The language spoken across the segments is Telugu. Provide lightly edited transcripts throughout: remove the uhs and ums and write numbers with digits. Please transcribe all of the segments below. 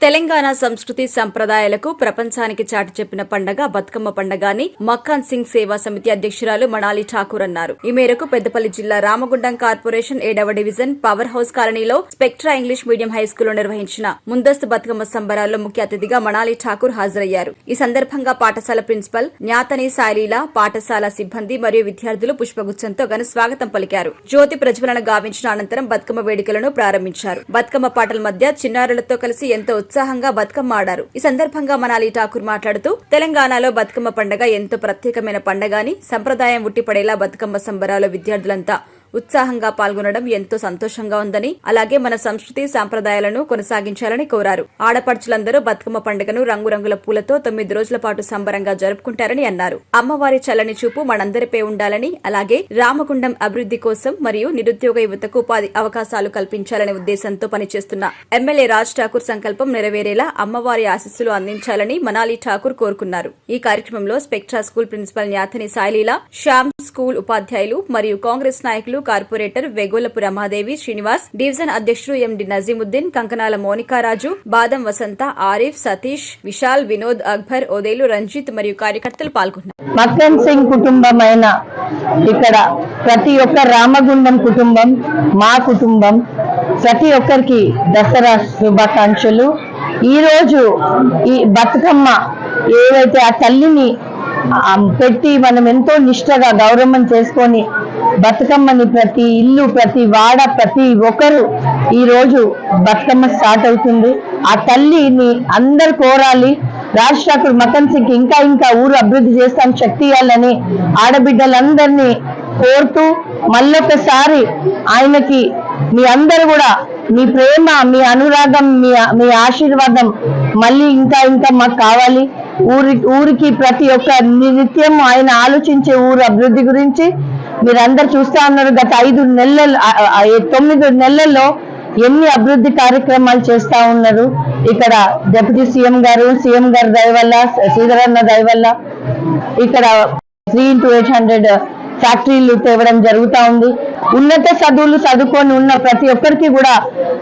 తెలంగాణ సంస్కృతి సంప్రదాయాలకు ప్రపంచానికి చాటి చెప్పిన పండగ బతుకమ్మ పండగ అని మక్కాన్ సింగ్ సేవా సమితి అధ్యక్షురాలు మనాలి ఠాకూర్ అన్నారు. ఈ మేరకు పెద్దపల్లి జిల్లా రామగుండం కార్పొరేషన్ 7వ డివిజన్ పవర్ హౌస్ కాలనీలో స్పెక్ట్రా ఇంగ్లీష్ మీడియం హైస్కూల్లో నిర్వహించిన ముందస్తు బతుకమ్మ సంబరాల్లో ముఖ్య అతిథిగా మనాలి ఠాకూర్ హాజరయ్యారు. ఈ సందర్భంగా పాఠశాల ప్రిన్సిపల్ జ్ఞాతని సాయిలీల, పాఠశాల సిబ్బంది మరియు విద్యార్థులు పుష్పగుచ్చంతో ఘన స్వాగతం పలికారు. జ్యోతి ప్రజ్వలన గావించిన అనంతరం బతుకమ్మ వేడుకలను ప్రారంభించారు. బతుకమ్మ పాటల మధ్య చిన్నారులతో కలిసి ఎంతో ఉత్సాహంగా బతుకమ్మ ఆడారు. ఈ సందర్భంగా మనాలి ఠాకూర్ మాట్లాడుతూ తెలంగాణలో బతుకమ్మ పండగ ఎంతో ప్రత్యేకమైన పండగ అని, సంప్రదాయం ఉట్టిపడేలా బతుకమ్మ సంబరాల్లో విద్యార్థులంతా ఉత్సాహంగా పాల్గొనడం ఎంతో సంతోషంగా ఉందని, అలాగే మన సంస్కృతి సాంప్రదాయాలను కొనసాగించాలని కోరారు. ఆడపడుచులందరూ బతుకమ్మ పండుగను రంగురంగుల పూలతో 9 రోజుల పాటు సంబరంగా జరుపుకుంటారని అన్నారు. అమ్మవారి చల్లని చూపు మనందరిపై ఉండాలని, అలాగే రామగుండం అభివృద్ధి కోసం మరియు నిరుద్యోగ యువతకు ఉపాధి అవకాశాలు కల్పించాలనే ఉద్దేశంతో పనిచేస్తున్న ఎమ్మెల్యే రాజ్ ఠాకూర్ సంకల్పం నెరవేరేలా అమ్మవారి ఆశీస్సులు అందించాలని మనాలి ఠాకూర్ కోరుకున్నారు. ఈ కార్యక్రమంలో స్పెక్ట్రా స్కూల్ ప్రిన్సిపల్ జ్ఞాతని సాయిలీల, శ్యామ్ స్కూల్ ఉపాధ్యాయులు మరియు కాంగ్రెస్ నాయకులు, కార్పొరేటర్ వెగోలపు రమాదేవి, శ్రీనివాస్, డివిజన్ అధ్యక్షుడు ఎండి నజీముద్దీన్, కంకనాల మోనికారాజు, బాదం వసంత, ఆరిఫ్, సతీష్, విశాల్, వినోద్, అక్బర్, ఓదేలు, రంజిత్ మరియు కార్యకర్తలు పాల్గొన్నారు. మక్కన్ సింగ్ కుటుంబమైన ఇక్కడ ప్రతి ఒక్క రామగుండం కుటుంబం మా కుటుంబం, ప్రతి ఒక్కరికి దసరా శుభాకాంక్షలు. ఈరోజు ఈ బతుకమ్మ ఏవైతే ఆ తల్లిని పెట్టి మనం ఎంతో నిష్ఠగా గౌరవం చేసుకొని బతుకమ్మని ప్రతి ఇల్లు, ప్రతి వాడ, ప్రతి ఒక్కరు ఈ రోజు బతుకమ్మ స్టార్ట్ అవుతుంది. ఆ తల్లిని అందరు కోరాలి. రాజ్ ఠాకూర్ మక్కన్ సింగ్ ఇంకా ఇంకా ఊరు అభివృద్ధి చేస్తాం, శక్తి ఇవ్వాలని ఆడబిడ్డలందరినీ కోరుతూ మళ్ళొకసారి ఆయనకి మీ అందరు కూడా మీ ప్రేమ, మీ అనురాగం, మీ ఆశీర్వాదం మళ్ళీ ఇంకా ఇంకా మాకు కావాలి. ఊరికి ప్రతి ఒక్క నిత్యం ఆయన ఆలోచించే ఊరు అభివృద్ధి గురించి మీరందరు చూస్తా ఉన్నారు. గత 9 నెలల్లో ఎన్ని అభివృద్ధి కార్యక్రమాలు చేస్తా ఉన్నారు. ఇక్కడ డిప్యూటీ సీఎం గారు దయ వల్ల, శ్రీధరన్న దయ వల్ల ఇక్కడ 3x800 ఫ్యాక్టరీలు తేవడం జరుగుతూ ఉంది. ఉన్నత చదువులు చదువుకొని ఉన్న ప్రతి ఒక్కరికి కూడా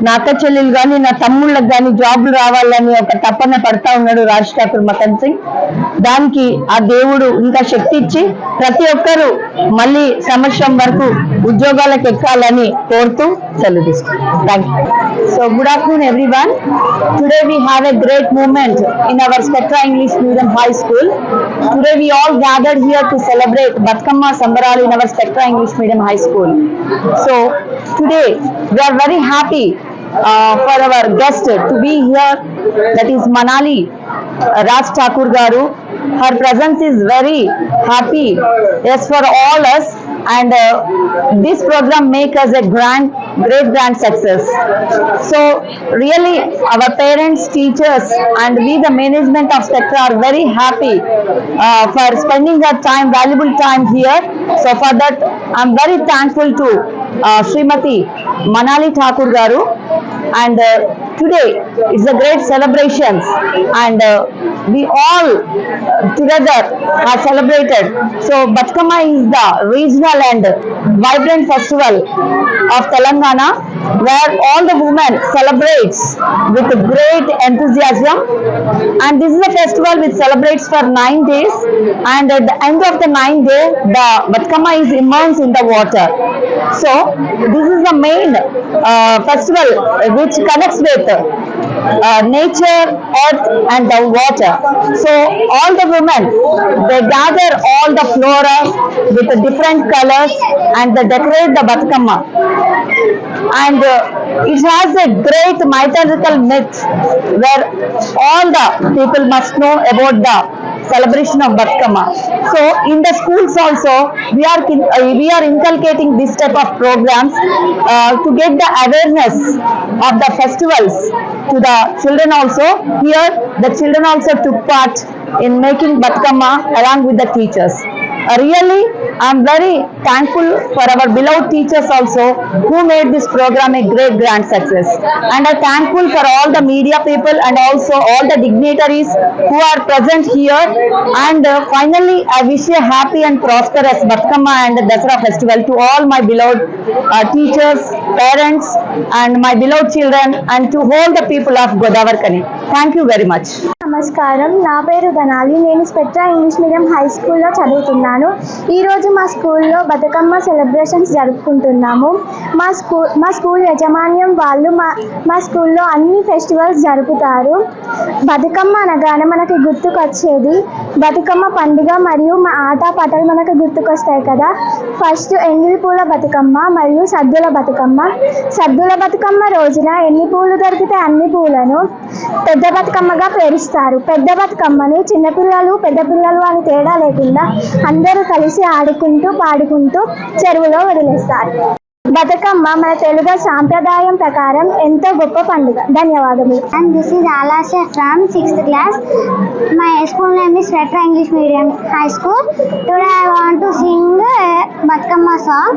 నా అక్క చెల్లెలు కానీ నా తమ్ముళ్ళకి కానీ జాబ్లు రావాలని ఒక తపన పడతా ఉన్నాడు రాజ్ ఠాకూర్ మక్కన్ సింగ్. దానికి ఆ దేవుడు ఇంకా శక్తి ఇచ్చి ప్రతి ఒక్కరు మళ్ళీ సంవత్సరం వరకు ఉద్యోగాలకు ఎక్కాలని కోరుతూ సెలవు తీసుకుంటాం. Thank you. So good afternoon everyone. Today we have a great moment in our Spectra English Medium High School. Today we all gathered here to celebrate Batkamma Sambaral in our Spectra English Medium High School. So today we are very happy for our guest to be here, that is Manali Raj Thakur garu. Her presence is very happy, yes, for all us, and this program make us a great grand success. So really our parents, teachers and we the management of Spectra are very happy for spending our time, valuable time here. So for that I am very thankful to Srimati Manali Thakur garu. And today it's a great celebration, and we all together have celebrated. So Batkamma is the regional and vibrant festival of Telangana, where all the women celebrates with great enthusiasm, and this is a festival which celebrates for 9 days, and at the end of the 9th day the Batkamma is immersed in the water. So this is the main festival which connects with nature, earth and the water. So all the women, they gather all the flora with the different colors and they decorate the Batkamma, and it has a great mythological myth where all the people must know about the celebration of Batkamma. So in the schools also we are inculcating this type of programs to get the awareness of the festivals to the children also. Here the children also took part in making Batkamma along with the teachers. Really, I'm very thankful for our beloved teachers also who made this program a great grand success. And I'm thankful for all the media people and also all the dignitaries who are present here. And finally, I wish you a happy and prosperous Batkama and Dasara festival to all my beloved teachers, parents, and my beloved children, and to all the people of Godavarkani. Thank you very much. నమస్కారం, నా పేరు ధనాలి. నేను స్పెక్ట్రా ఇంగ్లీష్ మీడియం హై స్కూల్లో చదువుతున్నాను. ఈరోజు మా స్కూల్లో బతుకమ్మ సెలబ్రేషన్స్ జరుపుకుంటున్నాము. మా స్కూల్ యాజమాన్యం వాళ్ళు మా స్కూల్లో అన్ని ఫెస్టివల్స్ జరుపుతారు. బతుకమ్మ అనగానే మనకి గుర్తుకొచ్చేది బతుకమ్మ పండుగ మరియు మా ఆటపాటలు మనకు గుర్తుకొస్తాయి కదా. ఫస్ట్ ఎంగిలి పూల బతుకమ్మ మరియు సద్దుల బతుకమ్మ. సద్దుల బతుకమ్మ రోజున ఎన్ని పూలు దొరికితే అన్ని పూలను పెద్ద బతుకమ్మగా పేరుస్తారు. పెద్ద బతుకమ్మని చిన్నపిల్లలు పెద్ద పిల్లలు అని తేడా లేకుండా అందరూ కలిసి ఆడుకుంటూ పాడుకుంటూ చెరువులో వదిలేస్తారు. బతుకమ్మ మన తెలుగు సాంప్రదాయం ప్రకారం ఎంతో గొప్ప పండుగ. ధన్యవాదములు. And this is Alasha from 6th class. My school name is Spectra English Medium High School. Today I want to sing Batkama song.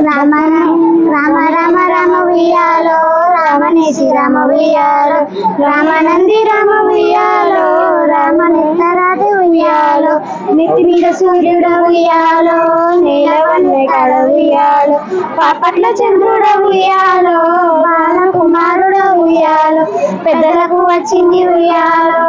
Rama Rama Rama Rama Viyalo, Rama Nesi Rama Viyalo, Rama Nandi Rama Viyalo, Rama Nettarati Viyalo, Netti Mida Suryuda Viyalo, Neelavanne Kada Viyalo, Papatla చంద్రుడ ఉయ్యాలో, బాల కుమారుడ ఉయ్యాలో, పెద్దలకు వచ్చింది ఉయ్యాలో,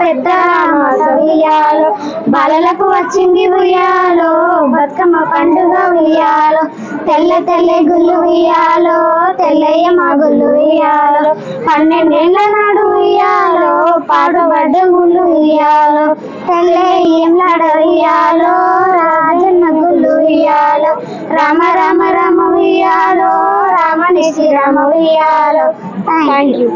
పెద్ద రామాస ఉయ్యాలో, బాలలకు వచ్చింది ఉయ్యాలో, బతుకమ్మ పండుగ ఉయ్యాలో, తెల్ల తెల్ల గుళ్ళు ఉయ్యాలో, తెల్లయ్య మా గుళ్ళు ఉయ్యాలో, 12 ఏళ్ల నాడు ఉయ్యాలో, పాడుబడ్డ గుళ్ళు ఉయ్యాలో, తెల్లయ్యంలాడ ఉయ్యాలో, రాజన్న గుళ్ళు ఉయ్యాలో, రామ రామ రామ ఉయ్యాలో, రామ నిశి రామ ఉయ్యాలో. Thank you.